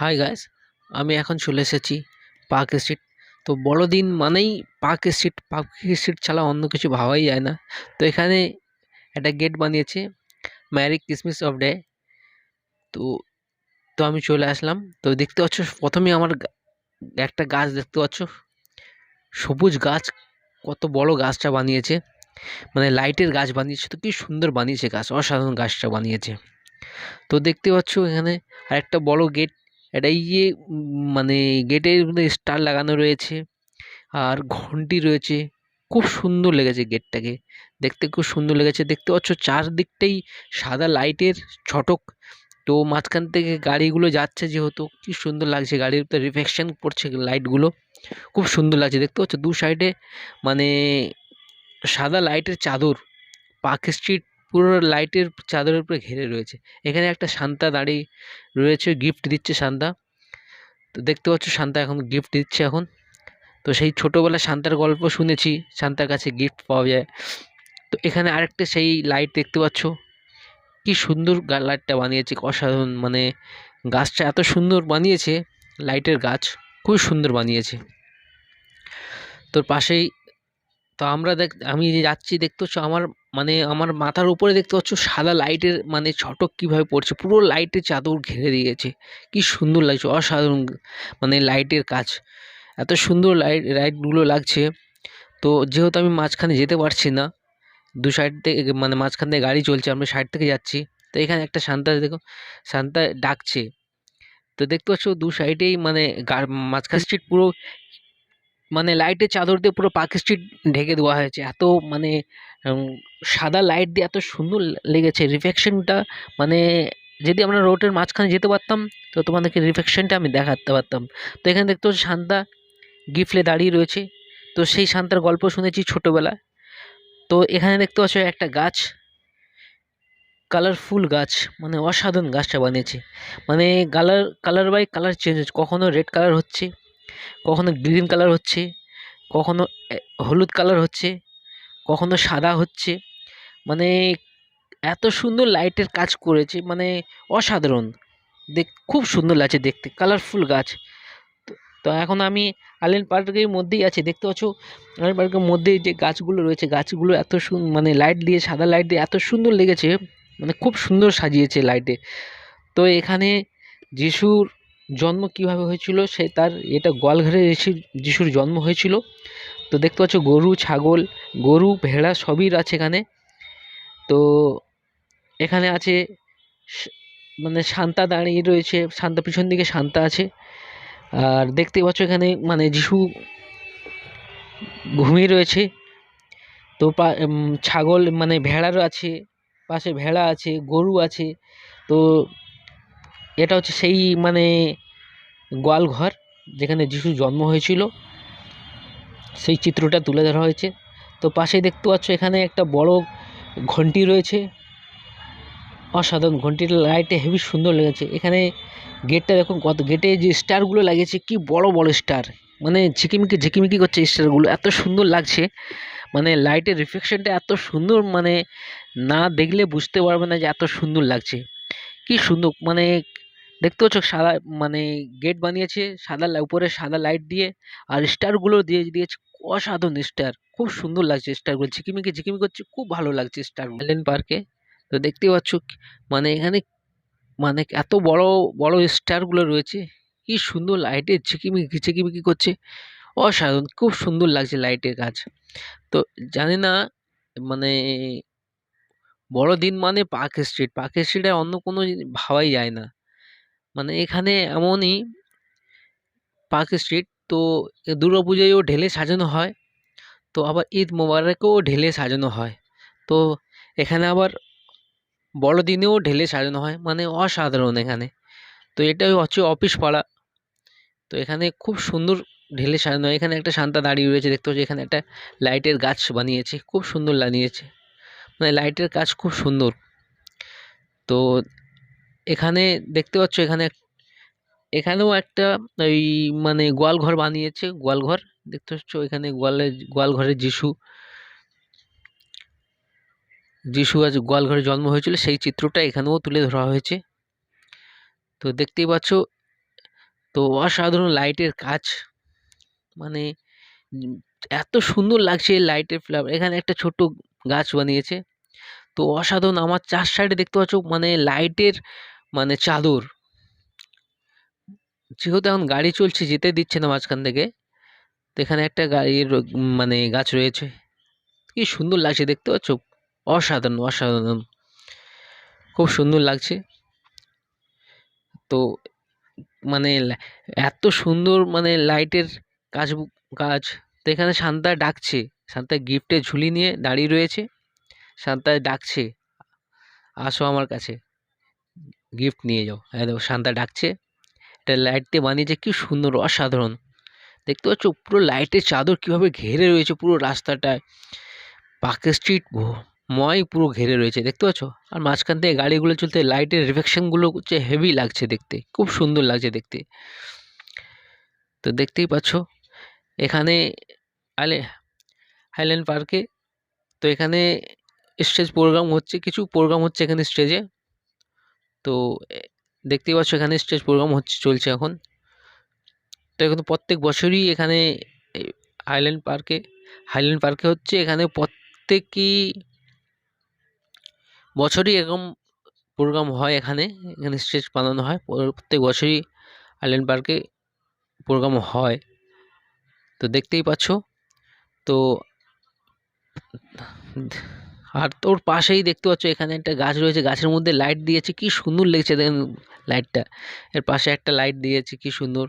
Hi guys, আমি এখন চলে এসেছি পার্ক স্ট্রিট। তো বড়দিন মানেই পার্ক স্ট্রিট ছাড়া অন্য কিছু ভাবাই যায় না। তো এখানে একটা গেট বানিয়েছে, ম্যারি ক্রিসমাস অফ ডে। তো তো আমি চলে আসলাম। তো দেখতে পাচ্ছ, প্রথমে আমার একটা গাছ দেখতে পাচ্ছ, সবুজ গাছ। কত বড় গাছটা বানিয়েছে, মানে লাইটের গাছ বানিয়েছে। তো কি সুন্দর বানিয়েছে গাছ, অসাধারণ গাছটা বানিয়েছে। তো দেখতে পাচ্ছ এখানে আরেকটা বড় গেট। এটা এই যে মানে গেটের মধ্যে স্টার লাগানো রয়েছে আর ঘন্টি রয়েছে। খুব সুন্দর লেগেছে গেটটাকে দেখতে, খুব সুন্দর লেগেছে। দেখতে পাচ্ছ চারদিকটাই সাদা লাইটের ছটক। তো মাঝখান থেকে গাড়িগুলো যাচ্ছে, যেহেতু কি সুন্দর লাগছে, গাড়ির উপরে রিফ্লেকশন পড়ছে লাইটগুলো, খুব সুন্দর লাগছে। দেখতে পাচ্ছ দু সাইডে মানে সাদা লাইটের চাদর। পার্ক স্ট্রিট পুরো লাইটের চাদরের উপরে ঘিরে রয়েছে। এখানে একটা সান্তা দাঁড়িয়ে রয়েছে, গিফট দিচ্ছে সান্তা। তো দেখতে পাচ্ছ সান্তা এখন গিফট দিচ্ছে এখন। তো সেই ছোটোবেলায় সান্তার গল্প শুনেছি, সান্তার কাছে গিফট পাওয়া যায়। তো এখানে আরেকটা সেই লাইট দেখতে পাচ্ছ, কি সুন্দর লাইটটা বানিয়েছে, অসাধারণ। মানে গাছটা এত সুন্দর বানিয়েছে, লাইটের গাছ খুব সুন্দর বানিয়েছে। তোর পাশেই তো আমি যে যাচ্ছি দেখতে পাচ্ছ, আমার মাথার উপরে দেখতে পাচ্ছ সাদা লাইটের মানে ছটক কিভাবে পড়ছে, পুরো লাইটের চাদর ঘিরে দিয়েছে। কি সুন্দর লাগছে, অসাধারণ। মানে লাইটের কাজ এত সুন্দর, লাইটগুলো লাগছে। তো যেহেতু আমি মাঝখানে যেতে পারছি না, দু সাইড থেকে মানে মাঝখান থেকে গাড়ি চলছে, আমরা সাইড থেকে যাচ্ছি। তো এখানে একটা সান্তা দেখো, সান্তা ডাকছে। তো দেখতে পাচ্ছ দু সাইডেই মানে মাঝখান স্ট্রিট পুরো মানে লাইটের চাদর দিয়ে পুরো পার্ক স্ট্রিট ঢেকে দেওয়া হয়েছে। এত মানে উম, সাদা লাইট দিয়ে এত সুন্দর লেগেছে রিফ্লেকশনটা। মানে যদি আমরা রোডের মাঝখানে যেতে পারতাম, তো তোমাদেরকে রিফ্লেকশনটা আমি দেখাতে পারতাম। তো এখানে দেখতে পাচ্ছ শান্তা গিফলে দাঁড়িয়ে রয়েছে। তো সেই শান্তার গল্প শুনেছি ছোটবেলায়। তো এখানে দেখতে পাচ্ছ একটা গাছ, কালারফুল গাছ, মানে অসাধারণ গাছটা বানিয়েছে। মানে কালার বাই কালার চেঞ্জ হচ্ছে, কখনো রেড কালার হচ্ছে, কখনো গ্রিন কালার হচ্ছে, কখনো হলুদ কালার হচ্ছে, কখনো সাদা হচ্ছে। মানে এত সুন্দর লাইটের কাজ করেছে, মানে অসাধারণ। খুব সুন্দর লাগছে দেখতে, কালারফুল গাছ। তো তো এখন আমি আইল্যান্ড পার্কের মধ্যেই আছি। দেখতে পাচ্ছ আইল্যান্ড পার্কের মধ্যে যে গাছগুলো রয়েছে, গাছগুলো এত মানে লাইট দিয়ে, সাদা লাইট দিয়ে এত সুন্দর লেগেছে। মানে খুব সুন্দর সাজিয়েছে লাইটে। তো এখানে যিশুর জন্ম কিভাবে হয়েছিল, সে তার এটা গোয়ালঘরে এসে যিশুর জন্ম হয়েছিল। তো দেখতে পাচ্ছ গরু, ছাগল, গরু, ভেড়া সবই আছে এখানে। তো এখানে আছে স- মানে শান্তা দাঁড়িয়ে রয়েছে, শান্তা পিছন দিকে শান্তা আছে। আর দেখতে পাচ্ছ এখানে মানে যিশু ঘুমিয়ে রয়েছে। তো ছাগল মানে ভেড়ারও আছে, পাশে ভেড়া আছে, গরু আছে। তো এটা হচ্ছে সেই মানে গোয়াল ঘর যেখানে যিশু জন্ম হয়েছিল, সেই চিত্রটা তুলে ধরা হয়েছে। তো পাশেই দেখতে পাচ্ছ এখানে একটা বড় ঘন্টি রয়েছে, অসাধারণ। ঘন্টির লাইটে হেবি সুন্দর লেগেছে। এখানে গেটটা দেখুন, কত গেটে যে স্টারগুলো লাগিয়েছে, কি বড় বড় স্টার, মানে ঝিকিমিকি ঝিকিমিকি করছে স্টারগুলো, এত সুন্দর লাগছে। মানে লাইটের রিফ্লেকশনটা এত সুন্দর, মানে না দেখলে বুঝতে পারবে না যে এত সুন্দর লাগছে। কি সুন্দর মানে দেখতে পাচ্ছ সাদা মানে গেট বানিয়েছে সাদা উপরে সাদা লাইট দিয়ে, আর স্টারগুলো দিয়ে দিয়েছে, অসাধারণ স্টার। খুব সুন্দর লাগছে স্টারগুলো, ঝিকিমিকি ঝিকিমিকি করছে, খুব ভালো লাগছে স্টার আইল্যান্ড পার্কে। তো দেখতেই পাচ্ছ মানে এখানে মানে এত বড় বড় স্টারগুলো রয়েছে, কি সুন্দর লাইটে ঝিকিমিকি ঝিকিমিকি করছে, অসাধারণ। খুব সুন্দর লাগছে লাইটের কাজ। তো জানি না মানে বড়দিন মানে পার্ক স্ট্রিটে অন্য কোনো ভাবাই যায় না। মানে এখানে এমনই পার্ক স্ট্রিট। তো দুর্গাপুজোয়ও ঢেলে সাজানো হয়, তো আবার ঈদ মোবারকেও ঢেলে সাজানো হয়। তো এখানে আবার বড়দিনেও ঢেলে সাজানো হয়, মানে অসাধারণ এখানে। তো এটাই হচ্ছে অফিস পাড়া। তো এখানে খুব সুন্দর ঢেলে সাজানো হয়। এখানে একটা শান্তা দাঁড়িয়ে রয়েছে, দেখতে পাচ্ছি এখানে একটা লাইটের গাছ বানিয়েছে, খুব সুন্দর বানিয়েছে। মানে লাইটের কাজ খুব সুন্দর। তো এখানে দেখতে পাচ্ছ এখানেও একটা ওই মানে গোয়াল ঘর বানিয়েছে, গোয়াল ঘর। দেখতে পাচ্ছ এখানে গোয়াল ঘরে যিশু আজ গোয়াল ঘরে জন্ম হয়েছিল, সেই চিত্রটা এখানেও তুলে ধরা হয়েছে। তো দেখতেই পাচ্ছ তো অসাধারণ লাইটের কাজ, মানে এত সুন্দর লাগছে এই লাইটের ফ্লাওয়ার। এখানে একটা ছোট্ট গাছ বানিয়েছে, তো অসাধারণ। আমার ৪ সাইডে দেখতে পাচ্ছ মানে লাইটের মানে চাদর। যেহেতু এখন গাড়ি চলছে, যেতে দিচ্ছে না মাঝখান থেকে, তো এখানে একটা গাড়ির মানে গাছ রয়েছে। কি সুন্দর লাগছে দেখতে পাচ্ছ, অসাধারণ অসাধারণ, খুব সুন্দর লাগছে। তো মানে এত সুন্দর মানে লাইটের কাজ কাজ। তো এখানে শান্তা ডাকছে, শান্তা গিফটের ঝুলি নিয়ে দাঁড়িয়ে রয়েছে। শান্তা ডাকছে, আসো আমার কাছে, গিফট নিয়ে যাও। হ্যাঁ দেখো শান্তা ডাকছে। এটা লাইট দিয়ে বানিয়েছে, কি সুন্দর অসাধারণ। দেখতে পাচ্ছ পুরো লাইটের চাদর কিভাবে ঘেরে রয়েছে পুরো রাস্তাটায়। পার্ক স্ট্রিট ময় পুরো ঘেরে রয়েছে, দেখতে পাচ্ছ। আর মাঝখান থেকে গাড়িগুলো চলতে লাইটের রিফ্লেকশনগুলো হচ্ছে হেভি লাগছে দেখতে, খুব সুন্দর লাগছে দেখতে। তো দেখতেই পাচ্ছ এখানে আলে হাইল্যান্ড পার্কে, তো এখানে স্টেজ প্রোগ্রাম হচ্ছে, কিছু প্রোগ্রাম হচ্ছে এখানে স্টেজে। তো দেখতেই পাচ্ছ এখানে স্টেজ প্রোগ্রাম হচ্ছে, চলছে এখন। তো এখন প্রত্যেক বছরই এখানে হাইল্যান্ড পার্কে হচ্ছে, এখানে প্রত্যেকই বছরই এরকম প্রোগ্রাম হয়। এখানে এখানে স্টেজ বানানো হয় প্রত্যেক বছরই হাইল্যান্ড পার্কে প্রোগ্রাম হয়। তো দেখতেই পাচ্ছ। তো আর তোর পাশেই দেখতে পাচ্ছ এখানে একটা গাছ রয়েছে, গাছের মধ্যে লাইট দিয়েছে, কি সুন্দর লেগেছে দেখেন লাইটটা। এর পাশে একটা লাইট দিয়েছে, কি সুন্দর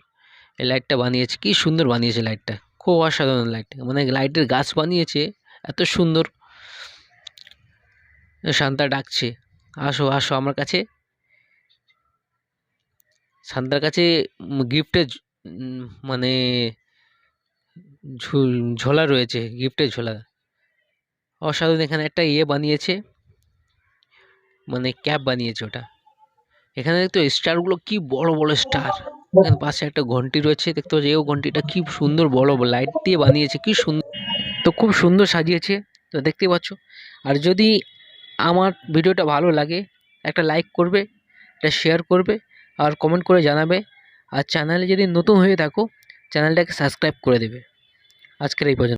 এই লাইটটা বানিয়েছে, কি সুন্দর বানিয়েছে লাইটটা, খুব অসাধারণ লাইটটা। মানে লাইটের গাছ বানিয়েছে এত সুন্দর। শান্তা ডাকছে, আসো আসো আমার কাছে। শান্তার কাছে গিফটের মানে ঝোলা রয়েছে, গিফটের ঝোলা অসাধারণ। এখানে একটা ইয়ে বানিয়েছে, মানে ক্যাপ বানিয়েছে ওটা। এখানে দেখতো স্টারগুলো কি বড় বড় স্টার। এখানে পাশে একটা ঘন্টি রয়েছে, দেখতে পাচ্ছি এই ঘন্টিটা কি সুন্দর বড় লাইট দিয়ে বানিয়েছে, কি সুন্দর। তো খুব সুন্দর সাজিয়েছে, তো দেখতেই পাচ্ছ। আর যদি আমার ভিডিওটা ভালো লাগে একটা লাইক করবে, একটা শেয়ার করবে, আর কমেন্ট করে জানাবে। আর চ্যানেলে যদি নতুন হয়ে থাকো চ্যানেলটাকে সাবস্ক্রাইব করে দেবে। আজকের এই পর্যন্ত।